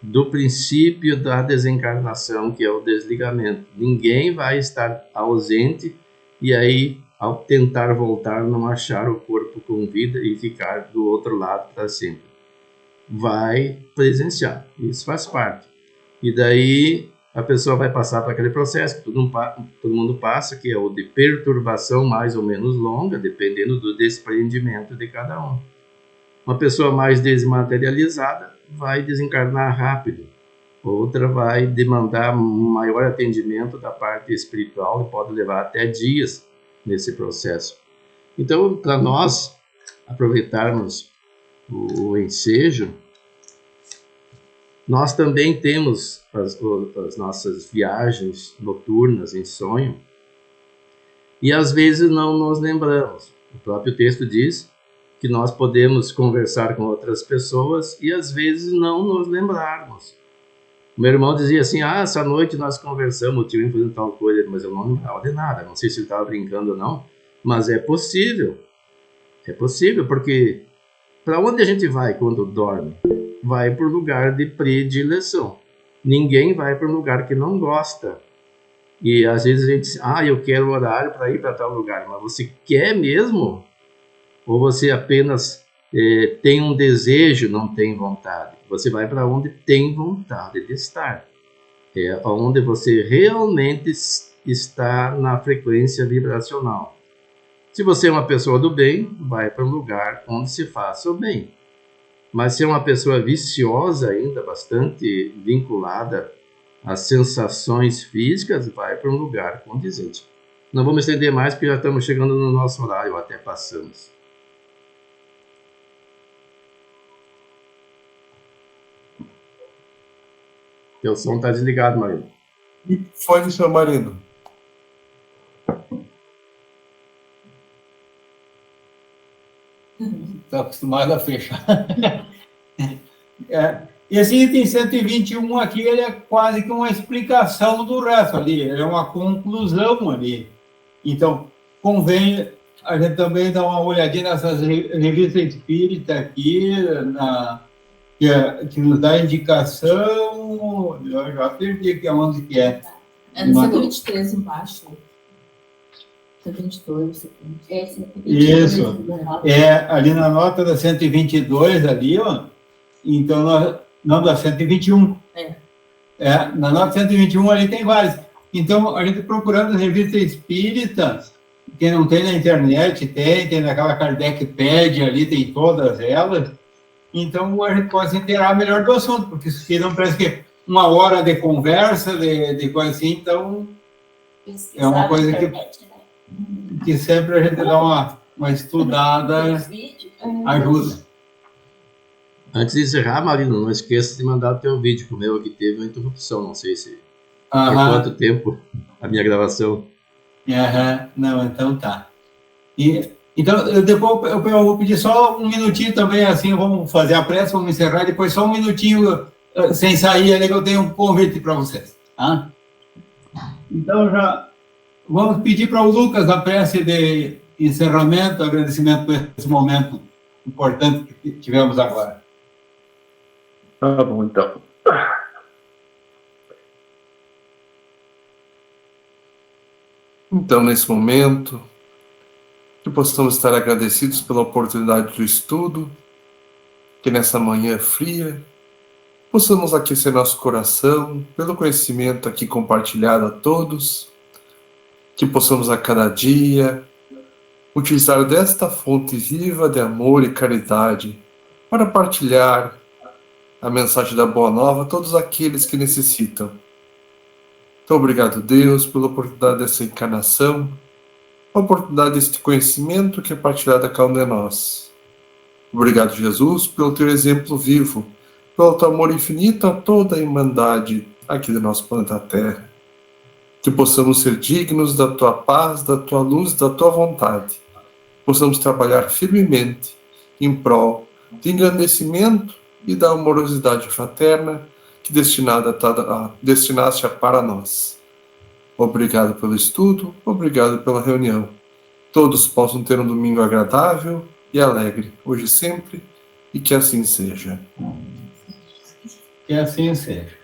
do princípio da desencarnação, que é o desligamento. Ninguém vai estar ausente e aí, ao tentar voltar, não achar o corpo com vida e ficar do outro lado para sempre. Vai presenciar, isso faz parte. E daí a pessoa vai passar por aquele processo que todo mundo passa, que é o de perturbação mais ou menos longa, dependendo do desprendimento de cada um. Uma pessoa mais desmaterializada vai desencarnar rápido. Outra vai demandar maior atendimento da parte espiritual e pode levar até dias nesse processo. Então, para nós aproveitarmos o ensejo, nós também temos as nossas viagens noturnas em sonho e às vezes não nos lembramos. O próprio texto diz que nós podemos conversar com outras pessoas e às vezes não nos lembrarmos. Meu irmão dizia assim, essa noite nós conversamos, o tio fazendo tal coisa, mas eu não lembrava de nada, não sei se ele estava brincando ou não, mas é possível, porque para onde a gente vai quando dorme? Vai para o lugar de predileção. Ninguém vai para um lugar que não gosta. E às vezes a gente diz, eu quero horário para ir para tal lugar, mas você quer mesmo? Ou você apenas tem um desejo, não tem vontade? Você vai para onde tem vontade de estar. É onde você realmente está na frequência vibracional. Se você é uma pessoa do bem, vai para um lugar onde se faça o bem. Mas se é uma pessoa viciosa ainda, bastante vinculada às sensações físicas, vai para um lugar condizente. Não vamos estender mais, porque já estamos chegando no nosso horário, até passamos. Teu som está desligado, marido. Foi, seu marido. Está acostumado a fechar. Esse item 121 aqui, ele é quase que uma explicação do resto ali, ele é uma conclusão ali. Então, convém a gente também dar uma olhadinha nessas revistas espíritas aqui, que nos dá indicação, eu já perdi aqui onde que é. É no 123 embaixo. 122, 122. Isso. Ali na nota da 122, ali, ó. Então, não, da 121. Na nota 121 ali tem vários. Então, a gente procurando as revistas espíritas, quem não tem na internet, tem naquela Kardecpedia ali, tem todas elas. Então, a gente pode se inteirar melhor do assunto, porque isso aqui não parece que uma hora de conversa, de coisa assim, então é uma coisa que sempre a gente dá uma estudada, ajuda. Antes de encerrar, Marino, não esqueça de mandar o teu vídeo, que o meu aqui teve uma interrupção, não sei se por quanto tempo a minha gravação. Não, então tá. Então, depois eu vou pedir só um minutinho também, assim, vamos fazer a prece, vamos encerrar, depois só um minutinho sem sair ali, que eu tenho um convite para vocês. Tá? Então, já vamos pedir para o Lucas a prece de encerramento, agradecimento por esse momento importante que tivemos agora. Tá bom, então. Então, nesse momento, que possamos estar agradecidos pela oportunidade do estudo, que nessa manhã fria, possamos aquecer nosso coração pelo conhecimento aqui compartilhado a todos, que possamos a cada dia utilizar desta fonte viva de amor e caridade para partilhar a mensagem da Boa Nova a todos aqueles que necessitam. Então, obrigado, Deus, pela oportunidade dessa encarnação, a oportunidade deste conhecimento que é partilhado a cada um de nós. Obrigado, Jesus, pelo teu exemplo vivo, pelo teu amor infinito a toda a irmandade aqui do nosso planeta Terra. Que possamos ser dignos da tua paz, da tua luz, da tua vontade. Possamos trabalhar firmemente em prol de engrandecimento e da amorosidade fraterna que destinaste para nós. Obrigado pelo estudo, obrigado pela reunião. Todos possam ter um domingo agradável e alegre, hoje e sempre, e que assim seja. Que assim seja.